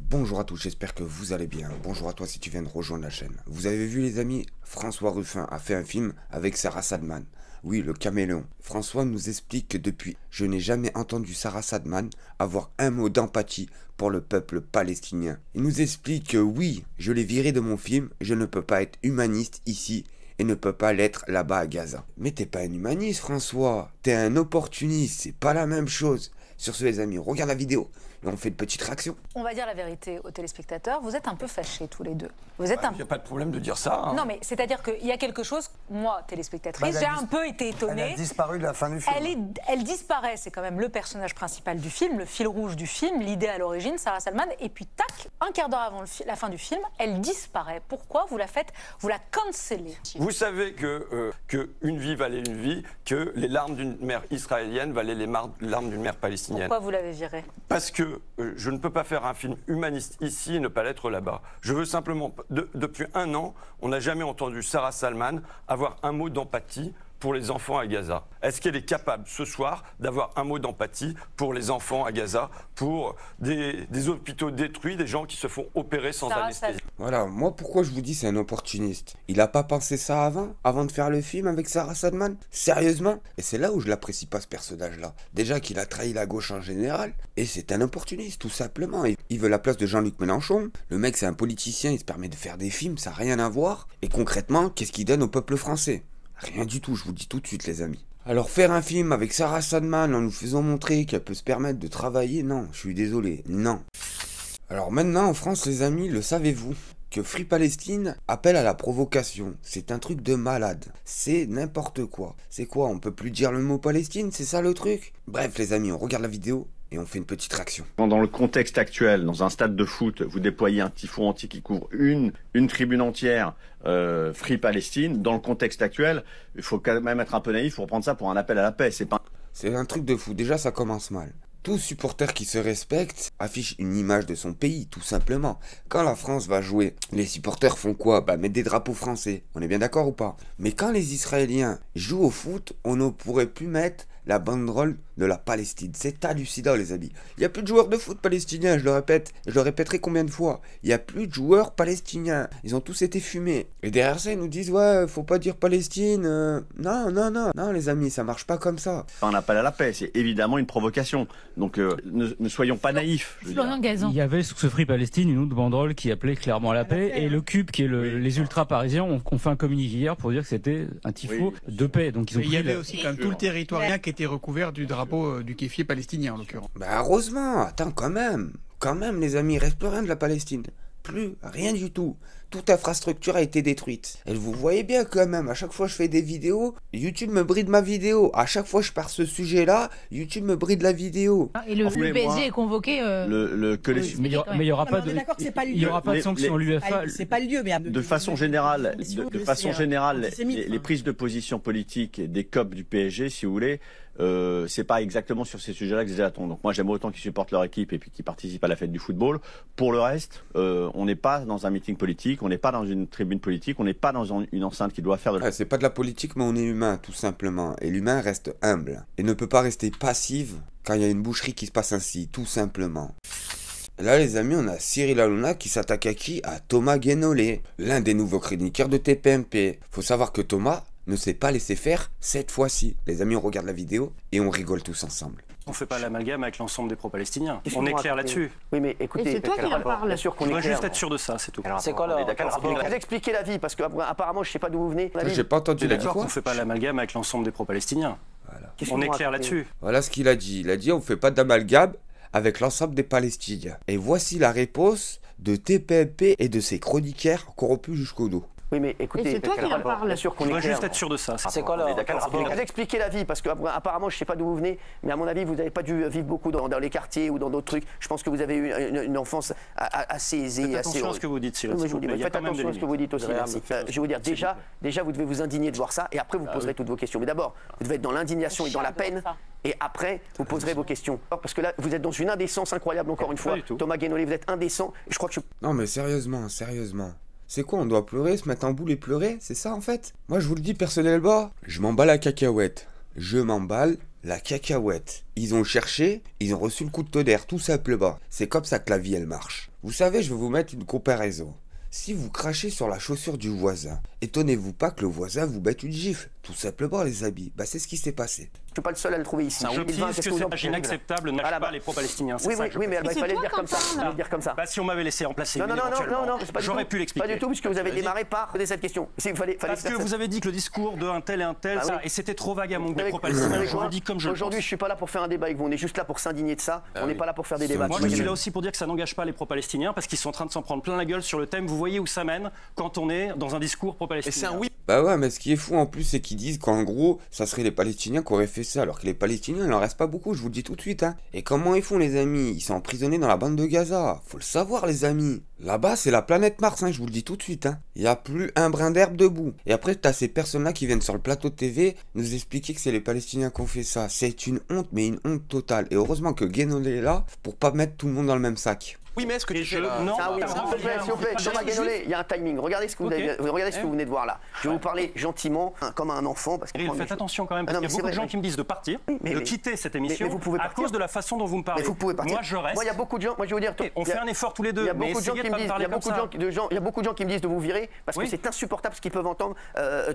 Bonjour à tous, j'espère que vous allez bien. Bonjour à toi si tu viens de rejoindre la chaîne. Vous avez vu les amis, François Ruffin a fait un film avec Sarah Salman. Oui, le caméléon. François nous explique que depuis, je n'ai jamais entendu Sarah Salman avoir un mot d'empathie pour le peuple palestinien. Il nous explique que oui, je l'ai viré de mon film, je ne peux pas être humaniste ici et ne peux pas l'être là-bas à Gaza. Mais t'es pas un humaniste François, t'es un opportuniste, c'est pas la même chose. Sur ce les amis, regarde la vidéo et on fait une petite réaction. On va dire la vérité aux téléspectateurs, vous êtes un peu fâchés tous les deux. Vous êtes Il n'y a pas de problème de dire ça. Hein. Non mais c'est-à-dire qu'il y a quelque chose, moi téléspectatrice, j'ai un peu été étonnée. Elle a disparu de la fin du film. Elle disparaît, c'est quand même le personnage principal du film, le fil rouge du film, l'idée à l'origine, Sarah Salman, et puis tac, un quart d'heure avant la fin du film, elle disparaît. Pourquoi vous la faites, vous la cancellez? Vous savez que une vie valait une vie, que les larmes d'une mère israélienne valaient les larmes d'une mère palestinienne. Pourquoi vous l'avez virée? Parce que je ne peux pas faire un film humaniste ici et ne pas l'être là-bas. Je veux simplement, depuis un an, on n'a jamais entendu Sarah Salman avoir un mot d'empathie pour les enfants à Gaza. Est-ce qu'elle est capable ce soir d'avoir un mot d'empathie pour les enfants à Gaza, pour des hôpitaux détruits, des gens qui se font opérer sans anesthésie? Voilà, moi pourquoi je vous dis c'est un opportuniste. Il a pas pensé ça avant de faire le film avec Sarah Salman? Sérieusement? Et c'est là où je l'apprécie pas ce personnage-là. Déjà qu'il a trahi la gauche en général, et c'est un opportuniste tout simplement. Il veut la place de Jean-Luc Mélenchon. Le mec c'est un politicien, il se permet de faire des films, ça n'a rien à voir. Et concrètement, qu'est-ce qu'il donne au peuple français? Rien du tout, je vous le dis tout de suite les amis. Alors faire un film avec Sarah Salman en nous faisant montrer qu'elle peut se permettre de travailler, non, je suis désolé, non. Alors maintenant en France les amis, le savez-vous? Que Free Palestine appelle à la provocation. C'est un truc de malade. C'est n'importe quoi. C'est quoi? On peut plus dire le mot Palestine? C'est ça le truc? Bref les amis, on regarde la vidéo et on fait une petite réaction. Dans le contexte actuel, dans un stade de foot, vous déployez un typhon anti qui couvre une tribune entière, Free Palestine. Dans le contexte actuel, il faut quand même être un peu naïf pour prendre ça pour un appel à la paix. C'est un truc de fou. Déjà, ça commence mal. Tout supporter qui se respecte affiche une image de son pays, tout simplement. Quand la France va jouer, les supporters font quoi? Bah mettre des drapeaux français. On est bien d'accord ou pas? Mais quand les Israéliens jouent au foot, on ne pourrait plus mettre la banderole de la Palestine. C'est hallucinant les amis. Il n'y a plus de joueurs de foot palestiniens, je le répète. Je le répéterai combien de fois? Il n'y a plus de joueurs palestiniens. Ils ont tous été fumés. Et derrière ça, ils nous disent, ouais, faut pas dire Palestine. Non les amis, ça marche pas comme ça. Un appel à la paix, c'est évidemment une provocation. Donc ne soyons pas naïfs. Florian Gazan. Il y avait sous ce Free Palestine une autre banderole qui appelait clairement à la paix. Et le CUP, qui est les ultras parisiens, ont fait un communiqué hier pour dire que c'était un tifo de paix. Donc ils ont il y avait aussi quand même tout le territoire qui était recouvert du drapeau du kéfier palestinien en l'occurrence. Bah heureusement, attends quand même les amis, il reste plus rien de la Palestine. Plus rien du tout. Toute infrastructure a été détruite. Et vous voyez bien quand même, à chaque fois que je fais des vidéos, YouTube me bride ma vidéo. À chaque fois que je pars ce sujet-là, YouTube me bride la vidéo. Et le PSG est convoqué. Mais il n'y aura pas de. Il y aura pas de sanction à l'UEFA. C'est pas le lieu, mais de façon générale, les prises de position politiques des COP du PSG, si vous voulez, c'est pas exactement sur ces sujets-là que je les attends. Donc moi j'aime autant qu'ils supportent leur équipe et puis qu'ils participent à la fête du football. Pour le reste, on n'est pas dans un meeting politique, on n'est pas dans une tribune politique, on n'est pas dans une enceinte qui doit faire de... c'est pas de la politique mais on est humain tout simplement. Et l'humain reste humble. Et ne peut pas rester passive quand il y a une boucherie qui se passe ainsi, tout simplement. Et là les amis, on a Cyril Hanouna qui s'attaque à qui? À Thomas Guénolé, l'un des nouveaux chroniqueurs de TPMP. Faut savoir que Thomas ne s'est pas laissé faire cette fois-ci. Les amis, on regarde la vidéo et on rigole tous ensemble. On ne fait pas l'amalgame avec l'ensemble des pro-palestiniens. On est clair là-dessus. Oui, mais écoutez, c'est toi qui en parle. Bien sûr qu'on est doit clair. juste être sûr de ça, c'est tout. C'est quoi là? Vous expliquez la vie, parce que apparemment, je sais pas d'où vous venez. J'ai pas entendu, il a dit D'accord quoi? qu'on ne fait pas l'amalgame avec l'ensemble des pro-palestiniens. Voilà. On est clair là-dessus. Voilà ce qu'il a dit. Il a dit on fait pas d'amalgame avec l'ensemble des Palestiniens. Et voici la réponse de TPMP et de ses chroniqueurs corrompus jusqu'au dos. Oui, mais écoutez, c'est toi qui en parle. bien sûr qu'on On est doit clair. juste être sûr de ça. C'est quoi là? Vous expliquez la vie, parce que apparemment, je sais pas d'où vous venez, mais à mon avis, vous n'avez pas dû vivre beaucoup dans les quartiers ou dans d'autres trucs. Je pense que vous avez eu une enfance assez aisée, Faites assez attention à ce que vous dites, Cyril. Faites attention à ce que vous dites aussi. Merci. Je vais vous dire, déjà, vous devez vous indigner de voir ça, et après, vous poserez toutes vos questions. Mais d'abord, vous devez être dans l'indignation et dans la peine, et après, vous poserez vos questions. Parce que là, vous êtes dans une indécence incroyable, encore une fois. Thomas Guénolé, vous êtes indécent, et je crois que je... Non mais sérieusement. C'est quoi, on doit pleurer, se mettre en boule et pleurer? C'est ça en fait? Moi je vous le dis personnellement, je m'emballe la cacahuète. Je m'emballe la cacahuète. Ils ont cherché, ils ont reçu le coup de tonnerre, tout simplement. C'est comme ça que la vie, elle marche. Vous savez, je vais vous mettre une comparaison. Si vous crachez sur la chaussure du voisin, étonnez-vous pas que le voisin vous mette une gifle. Tout simplement, les amis. Bah, c'est ce qui s'est passé. Je suis pas le seul à le trouver ici. Je dis que c'est inacceptable, ne lâche pas les pro-palestiniens. Oui, mais il fallait le dire comme ça. Bah, si on m'avait laissé en placer non, j'aurais pu l'expliquer. Pas du tout, puisque vous avez démarré par poser cette question. Parce que vous avez dit que le discours de un tel et un tel, et c'était trop vague à mon goût des pro-palestiniens. Je vous le dis comme je le pense. Aujourd'hui, je suis pas là pour faire un débat avec vous. On est juste là pour s'indigner de ça. On n'est pas là pour faire des débats. Moi, je suis là aussi pour dire que ça n'engage pas les pro-palestiniens, parce qu'ils sont en train de s'en prendre plein la gueule sur le thème. Vous voyez où ça mène quand on est dans un discours pro-palestinien. Bah ouais, mais ce qui est fou en plus, c'est qu'ils disent qu'en gros, ça serait les Palestiniens qui auraient fait ça, alors que les Palestiniens, il en reste pas beaucoup, je vous le dis tout de suite, hein. Et comment ils font, les amis? Ils sont emprisonnés dans la bande de Gaza. Faut le savoir, les amis. Là-bas, c'est la planète Mars, hein, je vous le dis tout de suite, hein. Il y a plus un brin d'herbe debout. Et après, t'as ces personnes-là qui viennent sur le plateau de TV nous expliquer que c'est les Palestiniens qui ont fait ça. C'est une honte, mais une honte totale. Et heureusement que Guénolé est là pour pas mettre tout le monde dans le même sac. Oui, mais est-ce que tu fais là... Non, s'il vous plaît, Thomas Guénolé, il y a un timing. Regardez ce que vous venez de voir là. Je vais vous parler gentiment, comme un enfant. Faites attention quand même, parce qu'il y a beaucoup de gens qui me disent de partir, de quitter cette émission à cause de la façon dont vous me parlez. Mais vous pouvez partir. Moi, je reste. Moi, il y a beaucoup de gens, moi je vais vous dire... On fait un effort tous les deux, mais essayez de pas me parler comme ça. Il y a beaucoup de gens qui me disent de vous virer, parce que c'est insupportable ce qu'ils peuvent entendre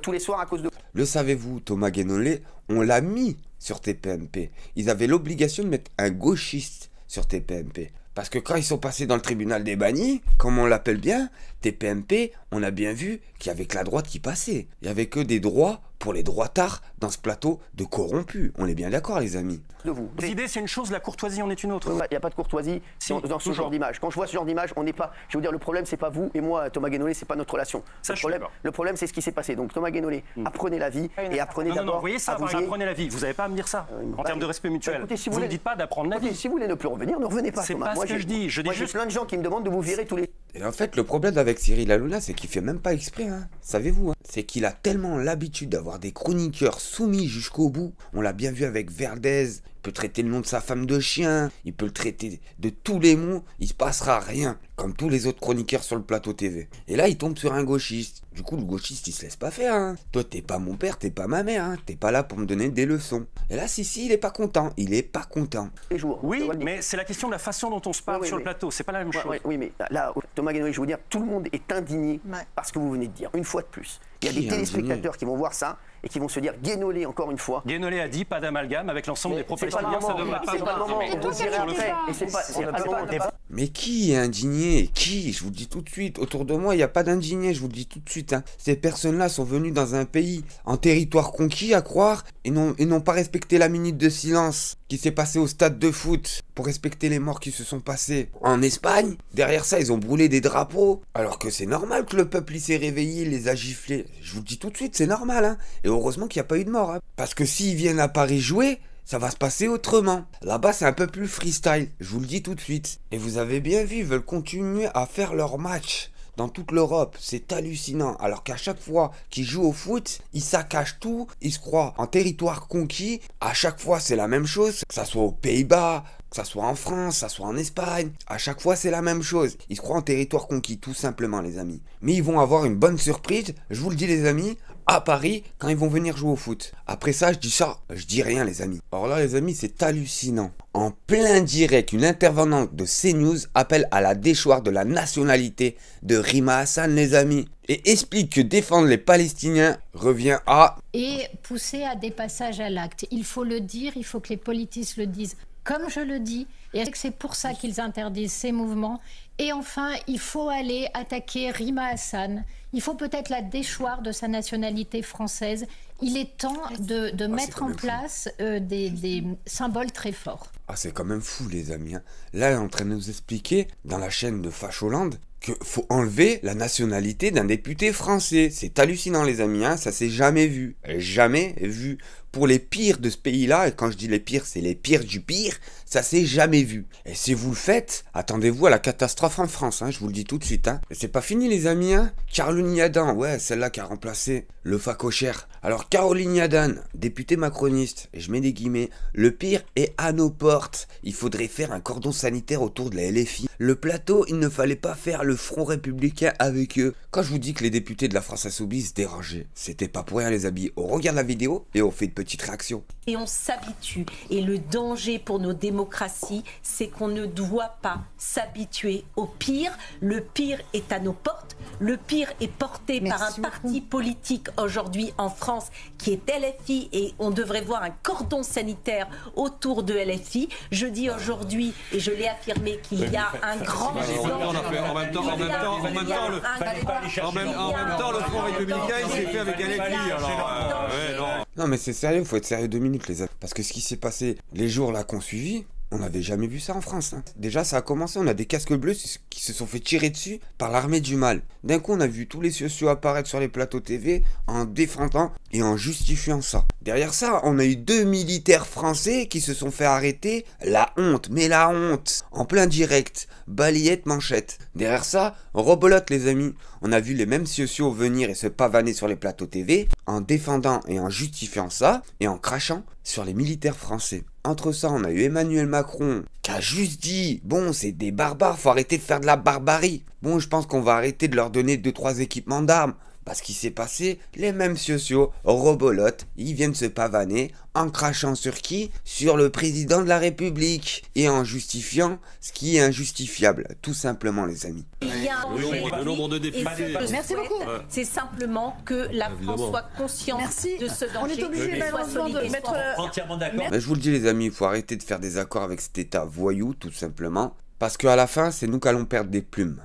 tous les soirs à cause de... Le savez-vous, Thomas Guénolé, on l'a mis sur TPMP. Ils avaient l'obligation de mettre un gauchiste sur TPMP. Parce que quand ils sont passés dans le tribunal des bannis, comme on l'appelle bien, TPMP, on a bien vu qu'il n'y avait que la droite qui passait. Il n'y avait que des droits pour les droitards dans ce plateau de corrompus. On est bien d'accord, les amis. L'idée, c'est une chose, la courtoisie en est une autre. Il n'y a pas de courtoisie dans ce genre d'image. Quand je vois ce genre d'image, on n'est pas... Je veux dire, le problème, c'est pas vous et moi, Thomas Guénolé, c'est pas notre relation. Le problème, c'est ce qui s'est passé. Donc, Thomas Guénolé, apprenez la vie et apprenez d'abord... Non, vous voyez ça, apprenez la vie. Vous n'avez pas à me dire ça, en termes de respect mutuel. Vous ne dites pas d'apprendre la vie. Si vous voulez ne plus revenir, ne revenez pas, Thomas. C'est pas ce que je dis. Moi, j'ai plein de gens qui me demandent de vous virer tous les... Et en fait, le problème avec Cyril Hanouna, c'est qu'il fait même pas exprès, hein. Savez-vous, hein. C'est qu'il a tellement l'habitude d'avoir des chroniqueurs soumis jusqu'au bout. On l'a bien vu avec Verdez. Il peut traiter le nom de sa femme de chien. Il peut le traiter de tous les mots. Il se passera rien. Comme tous les autres chroniqueurs sur le plateau TV. Et là, il tombe sur un gauchiste. Du coup, le gauchiste, il se laisse pas faire, hein. Toi, t'es pas mon père, t'es pas ma mère, hein. T'es pas là pour me donner des leçons. Et là, si, il est pas content. Il est pas content. Oui, mais c'est la question de la façon dont on se parle sur le plateau. C'est pas la même chose. Oui, mais là, Thomas Guénolé, je veux dire, tout le monde est indigné par ce que vous venez de dire. Une fois de plus. Il y a des téléspectateurs qui vont voir ça et qui vont se dire Guénolé, encore une fois. Guénolé a dit pas d'amalgame avec l'ensemble des pro-palestiniens, ça devrait pas se passer. Mais qui est indigné? Qui? Je vous le dis tout de suite. Autour de moi, il n'y a pas d'indigné, je vous le dis tout de suite, hein. Ces personnes-là sont venues dans un pays en territoire conquis, à croire, et n'ont pas respecté la minute de silence qui s'est passée au stade de foot pour respecter les morts qui se sont passés en Espagne. Derrière ça, ils ont brûlé des drapeaux. Alors que c'est normal que le peuple il s'est réveillé, il les a giflés. Je vous le dis tout de suite, c'est normal, hein. Et heureusement qu'il n'y a pas eu de mort, hein. Parce que s'ils viennent à Paris jouer, ça va se passer autrement. Là-bas, c'est un peu plus freestyle, je vous le dis tout de suite. Et vous avez bien vu, ils veulent continuer à faire leur match dans toute l'Europe. C'est hallucinant. Alors qu'à chaque fois qu'ils jouent au foot, ils saccagent tout, ils se croient en territoire conquis. À chaque fois, c'est la même chose, que ça soit aux Pays-Bas, que ça soit en France, que ça soit en Espagne. À chaque fois, c'est la même chose. Ils se croient en territoire conquis, tout simplement, les amis. Mais ils vont avoir une bonne surprise, je vous le dis, les amis, à Paris, quand ils vont venir jouer au foot. Après ça, je dis rien, les amis. Alors là, les amis, c'est hallucinant. En plein direct, une intervenante de CNews appelle à la déchoir de la nationalité de Rima Hassan, les amis. Et explique que défendre les Palestiniens revient à... Et pousser à des passages à l'acte. Il faut le dire, il faut que les politiques le disent. Comme je le dis, et c'est pour ça qu'ils interdisent ces mouvements. Et enfin, il faut aller attaquer Rima Hassan. Il faut peut-être la déchoir de sa nationalité française. Il est temps de mettre en place des symboles très forts. Ah, c'est quand même fou, les amis, hein. Là, elle est en train de nous expliquer, dans la chaîne de Facholand, qu'il faut enlever la nationalité d'un député français. C'est hallucinant, les amis, hein. Ça s'est jamais vu. Jamais vu. Pour les pires de ce pays-là, et quand je dis les pires, c'est les pires du pire, ça s'est jamais vu. Et si vous le faites, attendez-vous à la catastrophe en France, hein, je vous le dis tout de suite, hein. Et c'est pas fini, les amis, hein. Caroline Yadan, ouais, celle-là qui a remplacé le facochère Alors Caroline Yadan, députée macroniste, et je mets des guillemets, le pire est à nos portes. Il faudrait faire un cordon sanitaire autour de la LFI. Le plateau, il ne fallait pas faire le front républicain avec eux. Quand je vous dis que les députés de la France Insoumise se dérangeaient, c'était pas pour rien les amis. On regarde la vidéo et on fait une petite réaction. Et on s'habitue. Et le danger pour nos démocraties, c'est qu'on ne doit pas s'habituer au pire. Le pire est à nos portes. Le pire est porté par un parti politique aujourd'hui en France qui est LFI et on devrait voir un cordon sanitaire autour de LFI. Je dis aujourd'hui, et je l'ai affirmé, qu'il y a un grand danger. En même temps, le Front républicain, il s'est fait avec LFI. Non mais c'est sérieux, faut être sérieux 2 minutes les amis. Parce que ce qui s'est passé les jours là qu'on suivit, on n'avait jamais vu ça en France. Hein. Déjà, ça a commencé, on a des casques bleus qui se sont fait tirer dessus par l'armée du mal. D'un coup, on a vu tous les sociaux apparaître sur les plateaux TV en défendant et en justifiant ça. Derrière ça, on a eu 2 militaires français qui se sont fait arrêter. La honte, mais la honte. En plein direct, balayette, manchette. Derrière ça, rebolote les amis. On a vu les mêmes sociaux venir et se pavaner sur les plateaux TV en défendant et en justifiant ça et en crachant sur les militaires français. Entre ça, on a eu Emmanuel Macron qui a juste dit « Bon, c'est des barbares, faut arrêter de faire de la barbarie. Bon, je pense qu'on va arrêter de leur donner 2-3 équipements d'armes. » Parce qu'il s'est passé, les mêmes sociaux rebolotent, ils viennent se pavaner en crachant sur qui? Sur le président de la République et en justifiant ce qui est injustifiable, tout simplement les amis. Il y a le nombre de députés. Merci beaucoup. C'est simplement que la France soit consciente de ce danger. On est obligé malheureusement de mettre entièrement d'accord. Mais je vous le dis les amis, il faut arrêter de faire des accords avec cet état voyou, tout simplement. Parce qu'à la fin, c'est nous qui allons perdre des plumes.